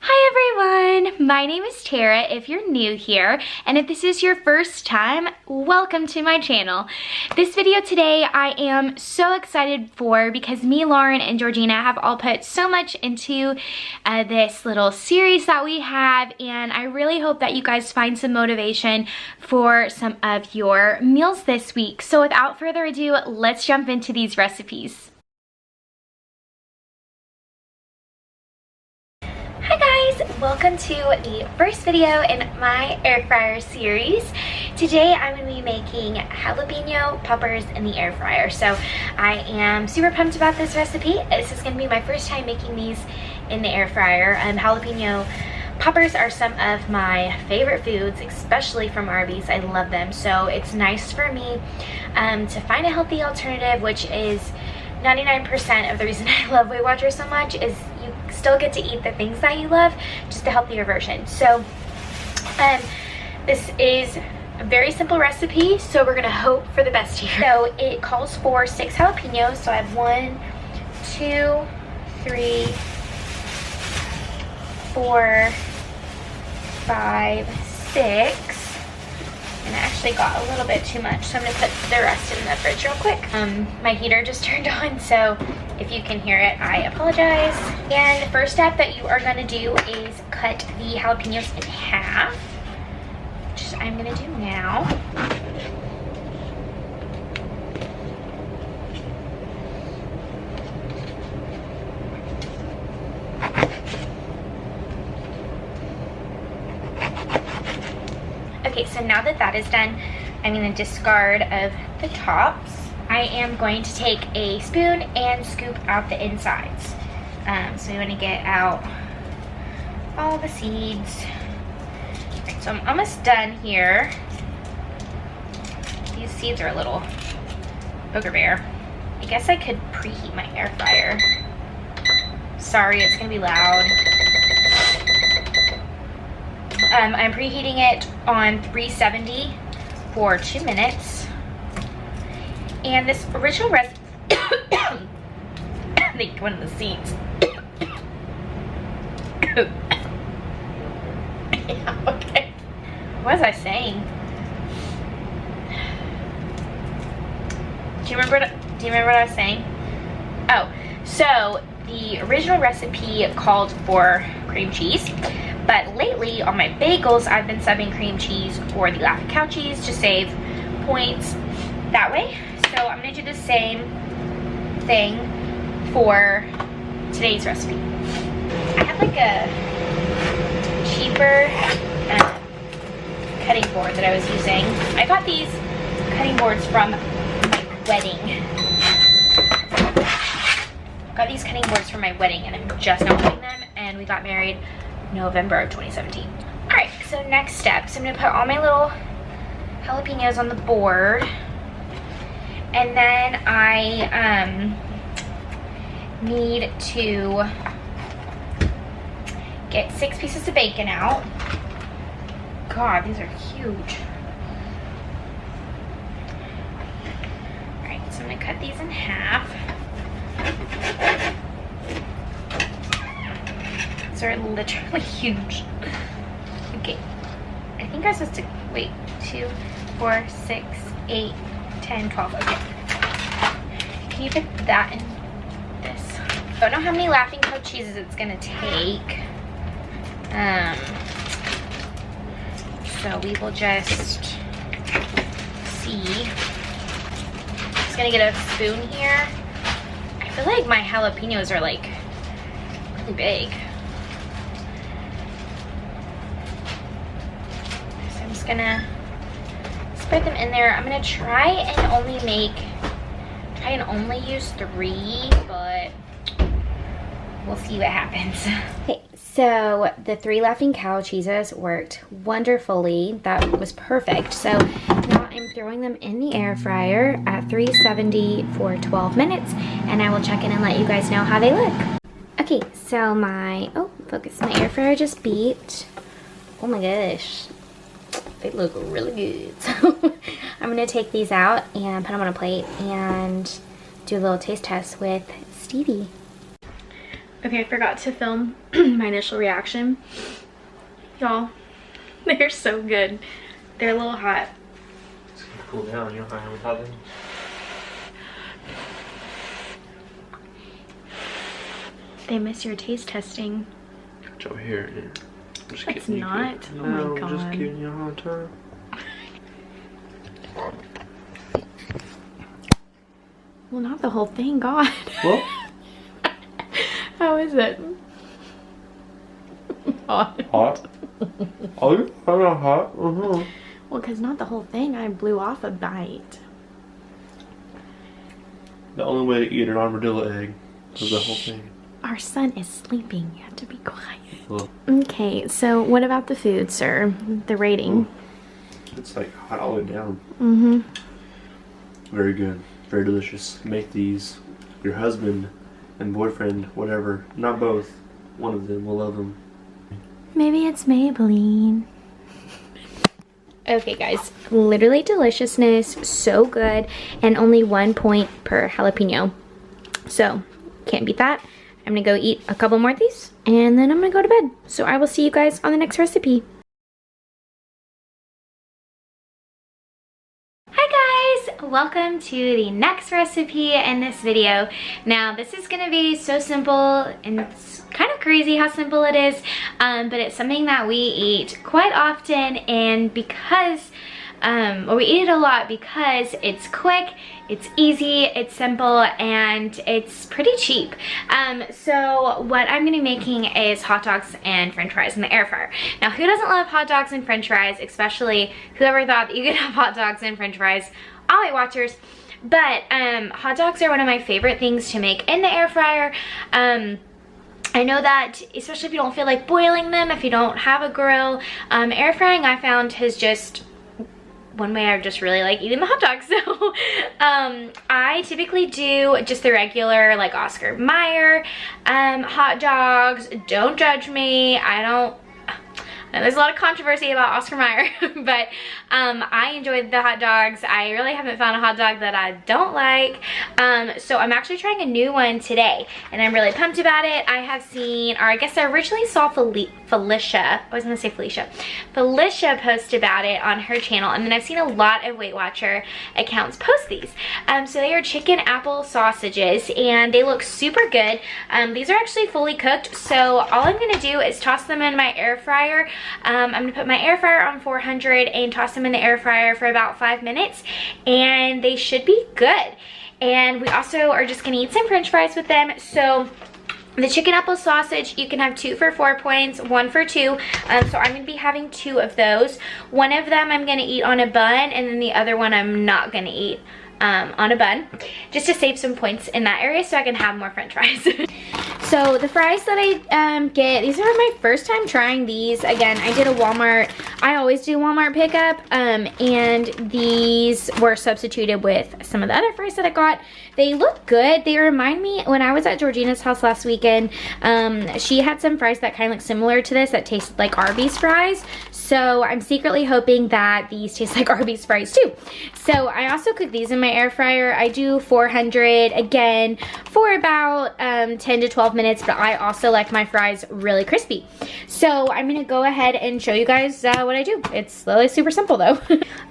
Hi everyone, my name is Tara if you're new here, and if this is your first time, welcome to my channel. This video today I am so excited for because me, Lauren, and Georgina have all put so much into this little series that we have, and I really hope that you guys find some motivation for some of your meals this week. So without further ado, let's jump into these recipes. Hi guys, welcome to the first video in my air fryer series. Today I'm going to be making jalapeno poppers in the air fryer. So I am super pumped about this recipe. This is going to be my first time making these in the air fryer. Jalapeno poppers are some of my favorite foods, especially from Arby's. I love them. So it's nice for me to find a healthy alternative, which is 99% of the reason I love Weight Watchers so much is you still get to eat the things that you love, just a healthier version. So this is a very simple recipe, so we're gonna hope for the best here. So it calls for 6 jalapenos. So I have 1, 2, 3, 4, 5, 6. And I actually got a little bit too much, so I'm gonna put the rest in the fridge real quick. My heater just turned on, so if you can hear it, I apologize. And the first step that you are gonna do is cut the jalapenos in half, which I'm gonna do now. Okay, so now that that is done, I'm going to discard of the tops. I am going to take a spoon and scoop out the insides. So you want to get out all the seeds. Right, so I'm almost done here. These seeds are a little booger bear. I guess I could preheat my air fryer. Sorry, it's going to be loud. I'm preheating it on 370 for 2 minutes. And this original recipe, I think one of the seeds. Yeah, okay. What was I saying? Do you remember what I was saying? Oh, so the original recipe called for cream cheese. But lately on my bagels, I've been subbing cream cheese or the Laughing Cow cheese to save points that way. So I'm gonna do the same thing for today's recipe. I have like a cheaper cutting board that I was using. I got these cutting boards from my wedding. I got these cutting boards from my wedding and I'm just now cutting them, and we got married November of 2017. All right, so next step. So I'm gonna put all my little jalapenos on the board, and then I need to get 6 pieces of bacon out. God, these are huge. All right, so I'm gonna cut these in half. These are literally huge. Okay, I think I'm supposed to wait. 2, 4, 6, 8, 10, 12. Okay. Can you put that in this? I don't know how many Laughing Cow cheeses it's gonna take. So we will just see. I'm just gonna get a spoon here. I feel like my jalapenos are like really big. Gonna spread them in there. I'm gonna try and only use 3, but we'll see what happens. Okay, so the 3 Laughing Cow cheeses worked wonderfully. That was perfect. So now I'm throwing them in the air fryer at 370 for 12 minutes, and I will check in and let you guys know how they look. Okay, so my air fryer just beeped. Oh my gosh. They look really good. So I'm gonna take these out and put them on a plate and do a little taste test with Stevie. Okay, I forgot to film my initial reaction. Y'all, they're so good. They're a little hot. It's gonna cool down, you know how I am with hot things? They miss your taste testing. Watch over here. Yeah. I'm just It's kidding. not. No, Oh my I'm god. just giving you a hard time. Well, not the whole thing, God. Well, How is it? Hot. hot. Oh, you're not hot. Well, because not the whole thing. I blew off a bite. The only way to eat an armadillo egg is the whole thing. Our son is sleeping. You have to be quiet. Well, Okay, so what about the food, sir? The rating? it's like hot all the way down. Mm-hmm. Very good. Very delicious. Make these. Your husband and boyfriend, whatever, not both, one of them will love them. Maybe it's Maybelline. Okay, guys. Literally deliciousness. So good. And only 1 point per jalapeno. So, can't beat that. I'm gonna go eat a couple more of these, and then I'm gonna go to bed. So I will see you guys on the next recipe. Hi guys, welcome to the next recipe in this video. Now this is gonna be so simple, and it's kind of crazy how simple it is, but it's something that we eat quite often, and because we eat it a lot because it's quick, it's easy, it's simple, and it's pretty cheap. So what I'm gonna be making is hot dogs and french fries in the air fryer. Now, who doesn't love hot dogs and french fries, especially whoever thought that you could have hot dogs and french fries? All Weight Watchers. But hot dogs are one of my favorite things to make in the air fryer. I know that, especially if you don't feel like boiling them, if you don't have a grill, air frying I found has just one way I just really like eating the hot dogs. So I typically do just the regular like Oscar Mayer hot dogs. Don't judge me. There's a lot of controversy about Oscar Mayer, but I enjoy the hot dogs. I really haven't found a hot dog that I don't like. So I'm actually trying a new one today, and I'm really pumped about it. I have seen, or I guess I originally saw Felicia post about it on her channel, and then I've seen a lot of Weight Watcher accounts post these. So they are chicken apple sausages, and they look super good. These are actually fully cooked, so all I'm gonna do is toss them in my air fryer. I'm gonna put my air fryer on 400 and toss them in the air fryer for about 5 minutes, and they should be good. And we also are just gonna eat some french fries with them. So the chicken apple sausage, you can have 2 for 4 points, 1 for 2. So I'm gonna be having 2 of those. One of them I'm gonna eat on a bun, and then the other one I'm not gonna eat on a bun, just to save some points in that area so I can have more french fries. So the fries that I get, these are my first time trying these. Again, I did a Walmart, I always do Walmart pickup, and these were substituted with some of the other fries that I got. They look good. They remind me, when I was at Georgina's house last weekend, she had some fries that kind of look similar to this that tasted like Arby's fries. So I'm secretly hoping that these taste like Arby's fries too. So I also cook these in my air fryer. I do 400 again for about 10 to 12 minutes, but I also like my fries really crispy. So I'm gonna go ahead and show you guys what I do. It's literally super simple though.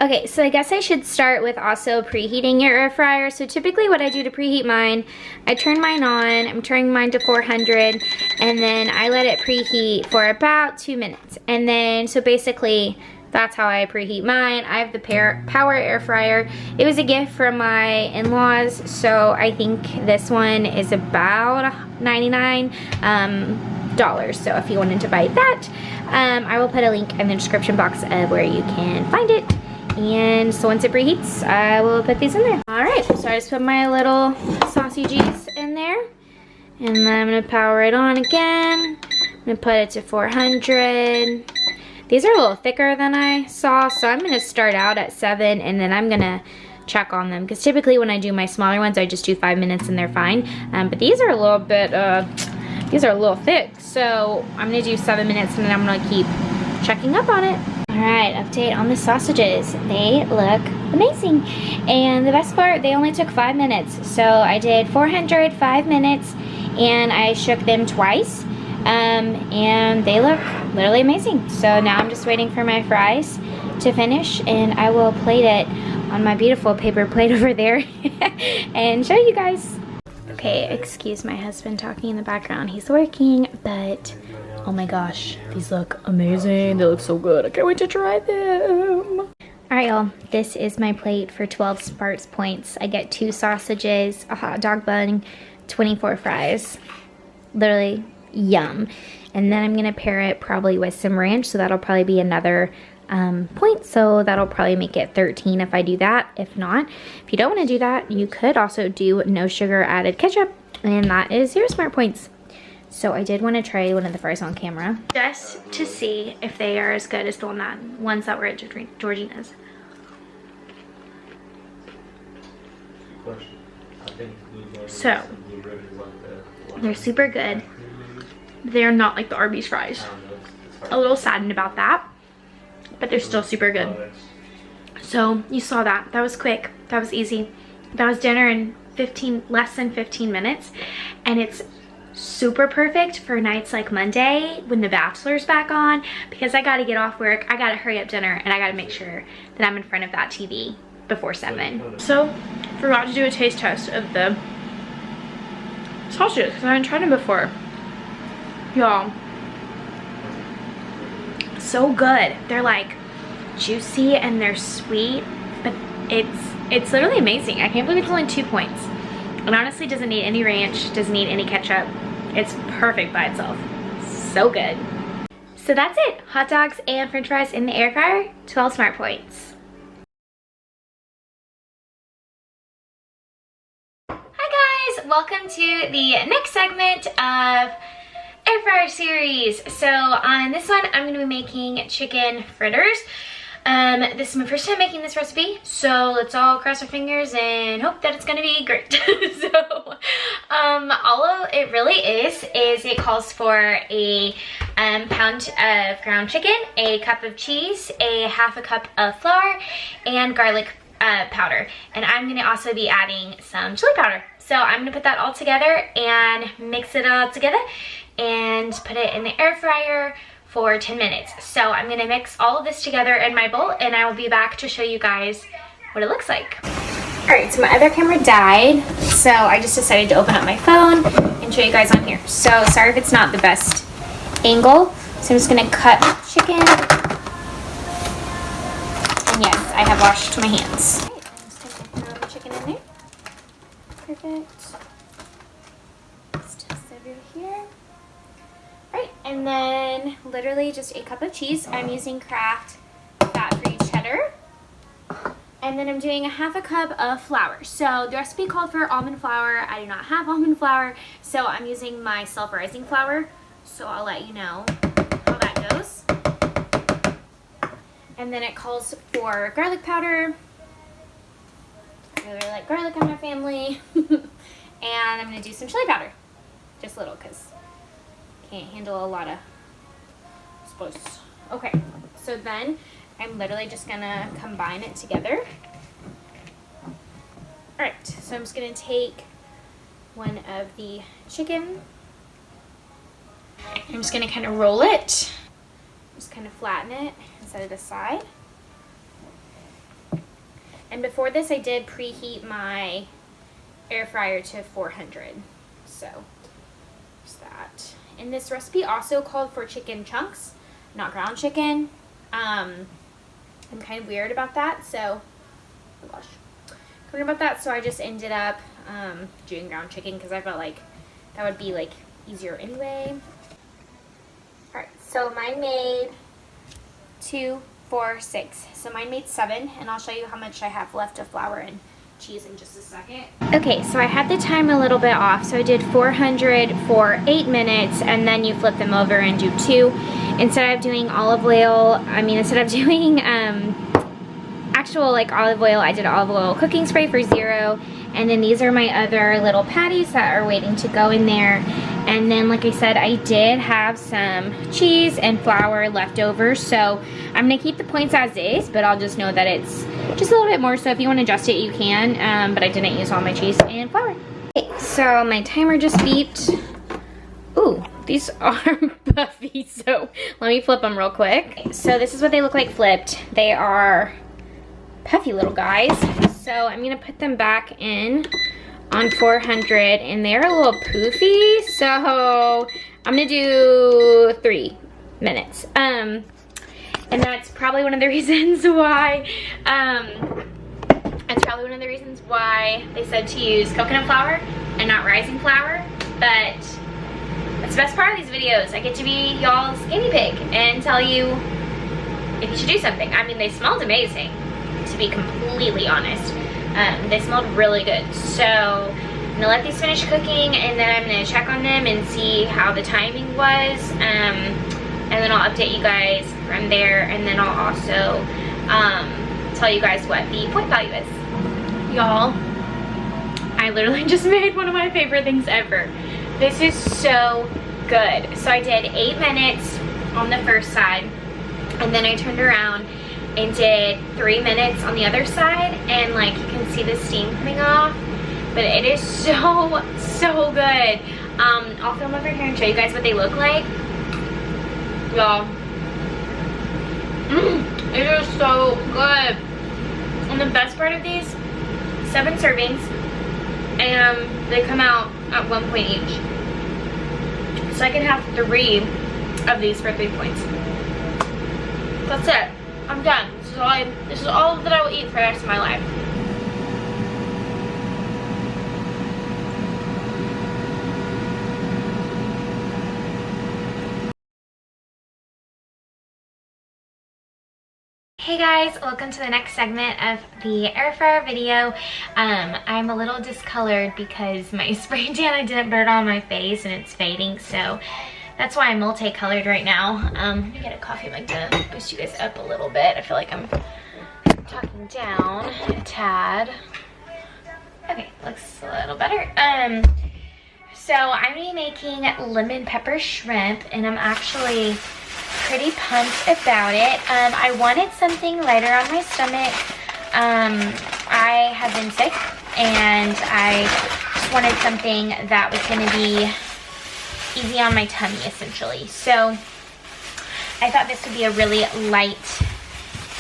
Okay, so I guess I should start with also preheating your air fryer. So typically what I do to preheat mine, I turn mine on, I'm turning mine to 400, and then I let it preheat for about 2 minutes. And then, so basically, that's how I preheat mine. I have the Power Air Fryer. It was a gift from my in-laws, so I think this one is about $99. So if you wanted to buy that, I will put a link in the description box of where you can find it. And so once it preheats, I will put these in there. All right, so I just put my little sausages in there, and then I'm gonna power it on again. I'm gonna put it to 400. These are a little thicker than I saw, so I'm gonna start out at 7, and then I'm gonna check on them, because typically when I do my smaller ones, I just do 5 minutes and they're fine. But these are a little bit, these are a little thick, so I'm gonna do 7 minutes, and then I'm gonna keep checking up on it. All right, update on the sausages. They look amazing. And the best part, they only took 5 minutes. So I did 400, 5 minutes, and I shook them twice, and they look literally amazing. So now I'm just waiting for my fries to finish, and I will plate it on my beautiful paper plate over there and show you guys. Okay, excuse my husband talking in the background. He's working, but oh my gosh, these look amazing. They look so good. I can't wait to try them. Alright y'all, this is my plate for 12 Sparks points. I get 2 sausages, a hot dog bun, 24 fries. Literally, yum. And then I'm gonna pair it probably with some ranch, so that'll probably be another point. So that'll probably make it 13 if I do that. If not, if you don't want to do that, you could also do no sugar added ketchup, and that is 0 smart points. So I did want to try one of the fries on camera, just to see if they are as good as the ones that were at Georgina's. So they're super good. They're not like the Arby's fries. A little saddened about that, but they're still super good. So you saw that. That was quick. That was easy. That was dinner in less than 15 minutes, and it's super perfect for nights like Monday when The Bachelor's back on, because I gotta get off work, I gotta hurry up dinner, and I gotta make sure that I'm in front of that TV before 7. So, forgot to do a taste test of the sausages because I haven't tried them before. Y'all, so good. They're like juicy and they're sweet, but it's literally amazing. I can't believe it's only 2 points. It honestly doesn't need any ranch, doesn't need any ketchup. It's perfect by itself. So good. So that's it. Hot dogs and french fries in the air fryer, 12 smart points. Hi guys, welcome to the next segment of air fryer series. So on this one, I'm gonna be making chicken fritters. This is my first time making this recipe, so let's all cross our fingers and hope that it's gonna be great. So, all it really is it calls for a pound of ground chicken, a cup of cheese, a half a cup of flour, and garlic powder. And I'm gonna also be adding some chili powder. So I'm gonna put that all together and mix it all together and put it in the air fryer for 10 minutes. So I'm gonna mix all of this together in my bowl, and I will be back to show you guys what it looks like. All right, so my other camera died, so I just decided to open up my phone and show you guys on here. So sorry if it's not the best angle. So I'm just gonna cut chicken. And yes, I have washed my hands. All right, I'm just gonna throw the chicken in there. Perfect. Just toss over here. Right, and then literally just a cup of cheese. I'm using Kraft fat-free cheddar. And then I'm doing a half a cup of flour. So the recipe called for almond flour. I do not have almond flour, so I'm using my self-rising flour. So I'll let you know how that goes. And then it calls for garlic powder. I really like garlic in my family. And I'm gonna do some chili powder. Just a little, because can't handle a lot of spice. Okay, so then I'm literally just gonna combine it together. Alright, so I'm just gonna take one of the chicken. I'm just gonna kind of roll it. Just kind of flatten it and set it aside. And before this, I did preheat my air fryer to 400. So, just that. And this recipe also called for chicken chunks, not ground chicken. I'm kind of weird about that, so, oh gosh. Weird about that, so I just ended up doing ground chicken because I felt like that would be like easier anyway. Alright, so mine made 2, 4, 6. So mine made 7, and I'll show you how much I have left of flour and cheese in just a second. Okay, so I had the time a little bit off, so I did 400 for 8 minutes, and then you flip them over and do 2. Instead of doing instead of doing actual like olive oil, I did olive oil cooking spray for 0. And then these are my other little patties that are waiting to go in there. And then, like I said, I did have some cheese and flour left over, so I'm gonna keep the points as is, but I'll just know that it's just a little bit more, so if you want to adjust it, you can, but I didn't use all my cheese and flour. Okay, so my timer just beeped. Ooh, these are puffy, so let me flip them real quick. So this is what they look like flipped. They are puffy little guys. So I'm gonna put them back in on 400, and they're a little poofy, so I'm gonna do 3 minutes. And that's probably one of the reasons why, they said to use coconut flour and not rising flour, but that's the best part of these videos. I get to be y'all's guinea pig and tell you if you should do something. I mean, they smelled amazing, to be completely honest. They smelled really good. So I'm gonna let these finish cooking, and then I'm gonna check on them and see how the timing was. And then I'll update you guys from there, and then I'll also tell you guys what the point value is. Y'all, I literally just made one of my favorite things ever. This is so good. So I did 8 minutes on the first side, and then I turned around and did 3 minutes on the other side, and like you can see the steam coming off, but it is so good. I'll film over here and show you guys what they look like. Y'all, it is so good. And the best part of these, 7 servings, and they come out at 1 point each, so I can have 3 of these for 3 points. That's it. I'm done. This is all that I will eat for the rest of my life. Hey guys, welcome to the next segment of the air fryer video. I'm a little discolored because my spray tan, I didn't burn on my face and it's fading, so that's why I'm multicolored right now. Let me get a coffee mug to boost you guys up a little bit. I feel like I'm talking down a tad. Okay, looks a little better. So I'm gonna be making lemon pepper shrimp, and I'm actually pretty pumped about it. I wanted something lighter on my stomach. I have been sick, and I just wanted something that was gonna be easy on my tummy, essentially. So I thought this would be a really light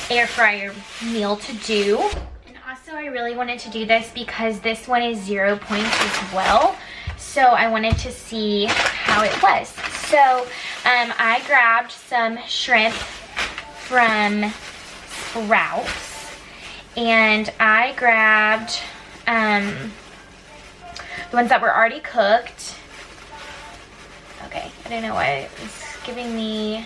air fryer meal to do. And also I really wanted to do this because this one is 0 points as well. So I wanted to see how it was. So I grabbed some shrimp from Sprouts, and I grabbed the ones that were already cooked. Okay, I don't know why it's giving me,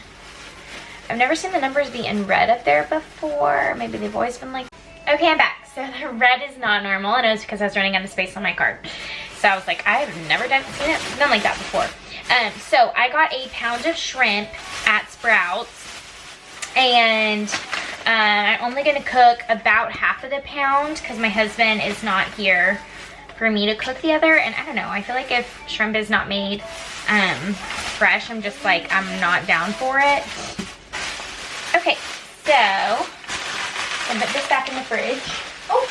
I've never seen the numbers be in red up there before. Maybe they've always been like, okay, I'm back. So the red is not normal, and it was because I was running out of space on my card. So I was like, I've never seen it done like that before. So I got a pound of shrimp at Sprouts, and I'm only gonna cook about half of the pound because my husband is not here for me to cook the other. And I don't know, I feel like if shrimp is not made fresh, I'm just like, I'm not down for it. Okay, so I'll put this back in the fridge. Oh.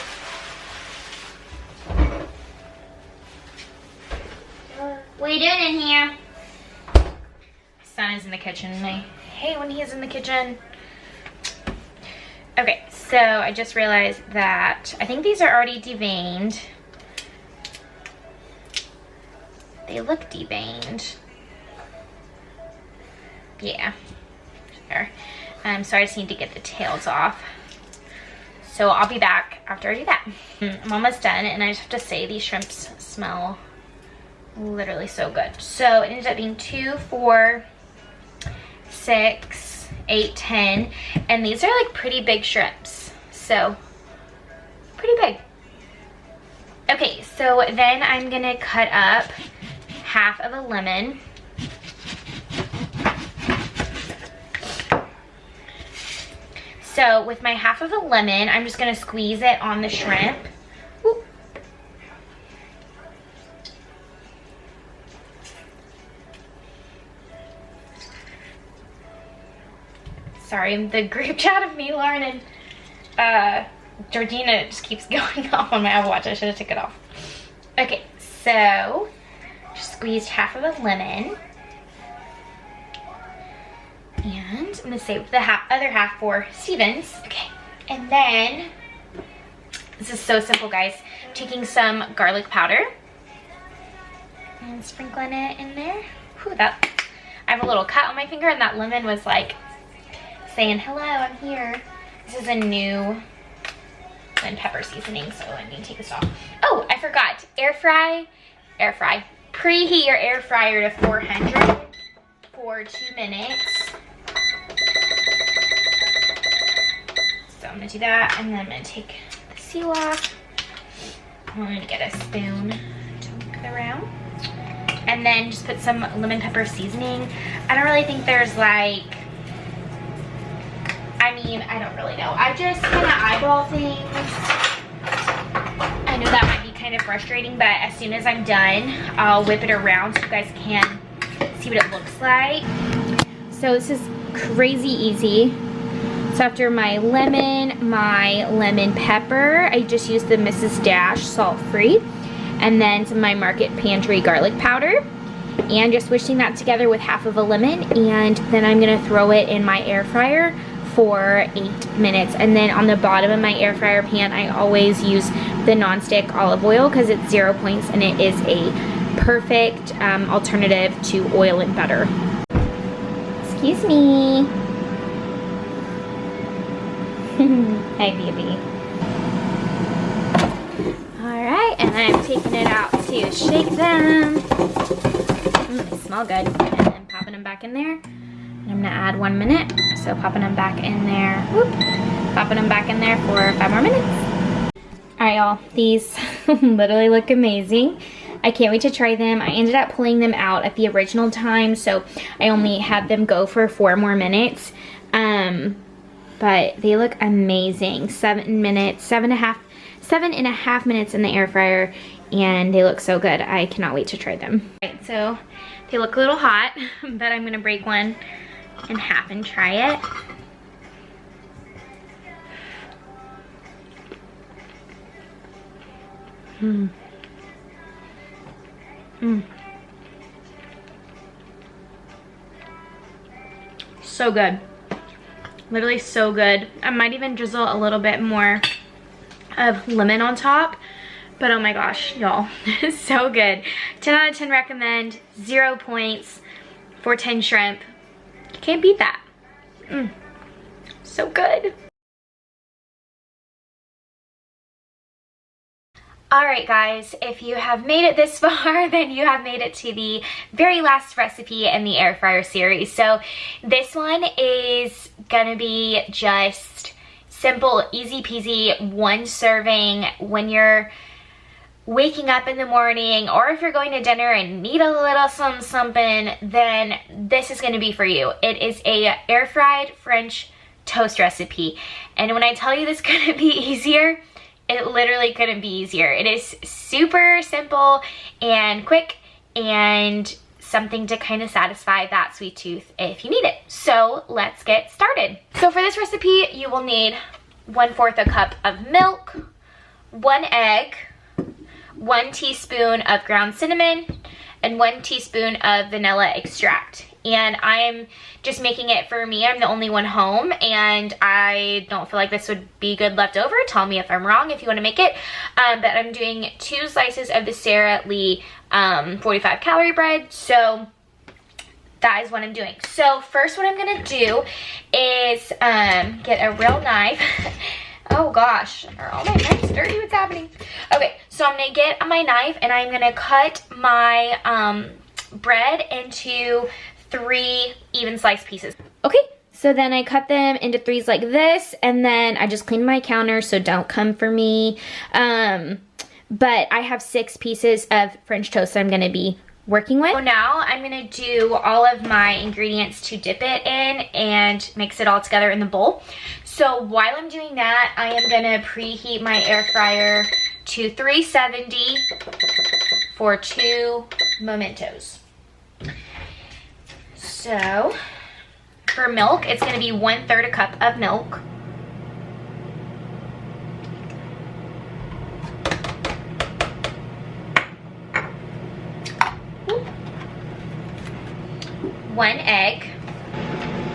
What are you doing in here? My son is in the kitchen, and I hate when he is in the kitchen. Okay, so I just realized that I think these are already deveined. They look deveined. Yeah, there. So I just need to get the tails off. So I'll be back after I do that. I'm almost done, and I just have to say these shrimps smell literally so good. So it ended up being 2, 4, 6, 8, 10, and these are like pretty big shrimps. So pretty big. Okay, so then I'm gonna cut up half of a lemon. So with my half of a lemon, I'm just gonna squeeze it on the shrimp. Ooh. Sorry, the group chat of me, Lauren, and Georgina just keeps going off on my Apple Watch. I should have took it off. Okay, So just squeezed half of a lemon. And I'm gonna save the other half for Stevens. Okay, and then, this is so simple, guys. I'm taking some garlic powder and sprinkling it in there. Whew, I have a little cut on my finger, and that lemon was like saying, hello, I'm here. This is a new lemon pepper seasoning, so I need to take this off. Oh, I forgot, air fry. Preheat your air fryer to 400 for 2 minutes. So I'm gonna do that, and then I'm gonna take the seal off. I'm gonna get a spoon to look around. And then just put some lemon pepper seasoning. I don't really think there's like, I don't really know. I just kind of eyeball things. I know that might be kind of frustrating, but as soon as I'm done, I'll whip it around so you guys can see what it looks like. So this is crazy easy. So after my lemon pepper, I just used the Mrs. Dash salt-free, and then some of my Market Pantry garlic powder, and just whisking that together with half of a lemon, and then I'm gonna throw it in my air fryer for 8 minutes. And then on the bottom of my air fryer pan, I always use the non-stick olive oil because it's 0 points and it is a perfect alternative to oil and butter. Excuse me. Hi, baby. Alright, and I'm taking it out to shake them. They smell good. And then popping them back in there. And I'm gonna add 1 minute. So popping them back in there. Whoop. Popping them back in there for 5 more minutes. Alright, y'all. These literally look amazing. I can't wait to try them. I ended up pulling them out at the original time, so I only had them go for 4 more minutes. But they look amazing. 7 and a half minutes in the air fryer, and they look so good. I cannot wait to try them. Alright, so they look a little hot, but I'm gonna break one in half and try it. So good. Literally so good. I might even drizzle a little bit more of lemon on top, but oh my gosh, y'all, so good. 10 out of 10 recommend, 0 points for 10 shrimp. You can't beat that. So good. Alright guys, if you have made it this far, then you have made it to the very last recipe in the air fryer series. So this one is gonna be just simple, easy peasy, 1 serving when you're waking up in the morning, or if you're going to dinner and need a little something, then this is gonna be for you. It is a air fried French toast recipe. And when I tell you this couldn't be easier, it literally couldn't be easier. It is super simple and quick, and something to kind of satisfy that sweet tooth if you need it. So let's get started. So for this recipe, you will need 1/4 a cup of milk, 1 egg, 1 teaspoon of ground cinnamon, and 1 teaspoon of vanilla extract. And I'm just making it for me. I'm the only one home, and I don't feel like this would be good left over. Tell me if I'm wrong if you want to make it. But I'm doing 2 slices of the Sara Lee 45 calorie bread. So that is what I'm doing. So first what I'm going to do is get a real knife. Oh gosh, are all my knives dirty? What's happening? Okay, so I'm going to get my knife, and I'm going to cut my bread into 3 even sliced pieces. Okay, so then I cut them into 3s like this, and then I just cleaned my counter, so don't come for me. But I have 6 pieces of French toast that I'm going to be working with. So now I'm going to do all of my ingredients to dip it in and mix it all together in the bowl. So while I'm doing that, I am going to preheat my air fryer to 370 for 2 mementos. So for milk, it's going to be 1/3 a cup of milk. 1 egg,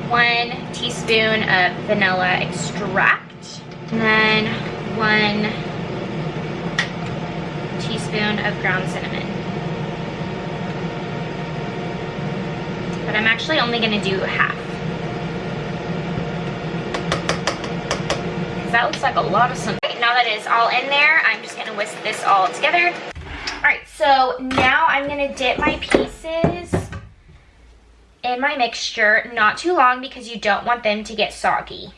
1 teaspoon of vanilla extract, and then 1 teaspoon of ground cinnamon. But I'm actually only gonna do half. Because that looks like a lot of cinnamon. Right, now that it's all in there, I'm just gonna whisk this all together. All right, so now I'm gonna dip my pieces in my mixture, not too long because you don't want them to get soggy.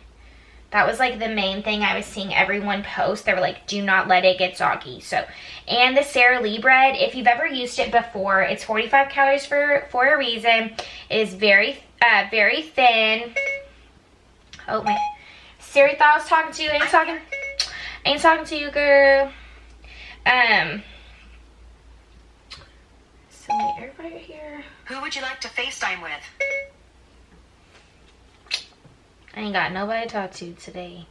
That was like the main thing I was seeing everyone post. They were like, do not let it get soggy. So, and the Sara Lee bread, if you've ever used it before, it's 45 calories for a reason. It is very, very thin. Oh my, Siri thought I was talking to you. Ain't talking to you, girl. So my air fryer here. Who would you like to FaceTime with? I ain't got nobody to talk to today.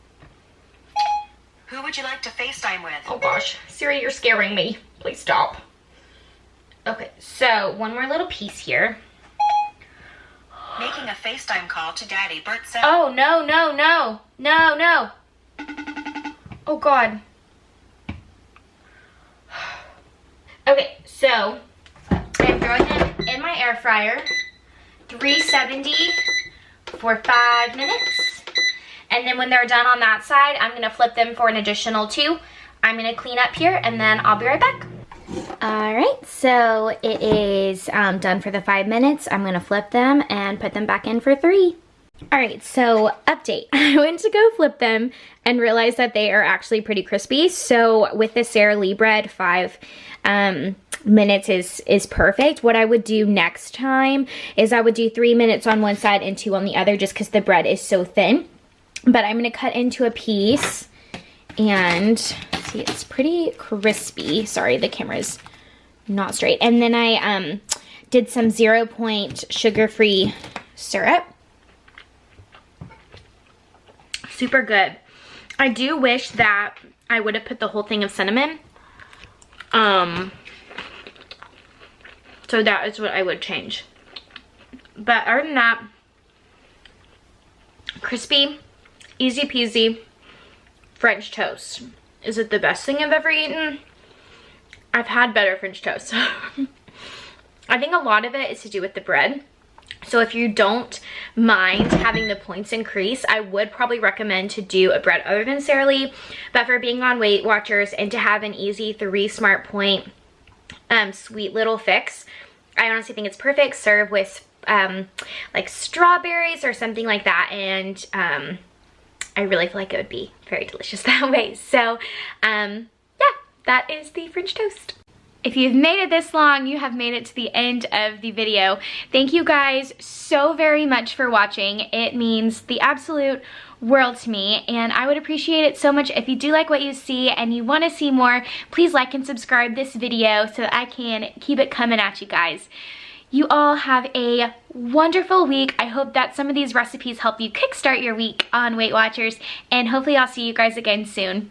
Who would you like to FaceTime with? Oh gosh, Siri, you're scaring me. Please stop. Okay, so one more little piece here. Making a FaceTime call to Daddy. Bert said. Oh, no, no, no. No, no. Oh God. Okay, so I'm throwing them in my air fryer. 370 for 5 minutes. And then when they're done on that side, I'm gonna flip them for an additional 2. I'm gonna clean up here and then I'll be right back. All right, so it is done for the 5 minutes. I'm gonna flip them and put them back in for 3. All right, so update. I went to go flip them and realized that they are actually pretty crispy. So with the Sara Lee bread, 5 minutes is perfect. What I would do next time is I would do 3 minutes on one side and 2 on the other, just because the bread is so thin. But I'm gonna cut into a piece and see, it's pretty crispy. Sorry, the camera's not straight. And then I did some 0-point sugar-free syrup. Super good. I do wish that I would have put the whole thing of cinnamon. So that is what I would change. But other than that, crispy, easy peasy French toast. Is it the best thing I've ever eaten? I've had better French toast. I think a lot of it is to do with the bread. So if you don't mind having the points increase, I would probably recommend to do a bread other than Sara Lee. But for being on Weight Watchers and to have an easy 3 smart point sweet little fix, I honestly think it's perfect. Serve with like strawberries or something like that, and I really feel like it would be very delicious that way. So yeah, that is the French toast. If you've made it this long, you have made it to the end of the video. Thank you guys so very much for watching. It means the absolute world to me, and I would appreciate it so much if you do like what you see and you want to see more. Please like and subscribe this video so that I can keep it coming at you guys. You all have a wonderful week. I hope that some of these recipes help you kickstart your week on Weight Watchers, and hopefully I'll see you guys again soon.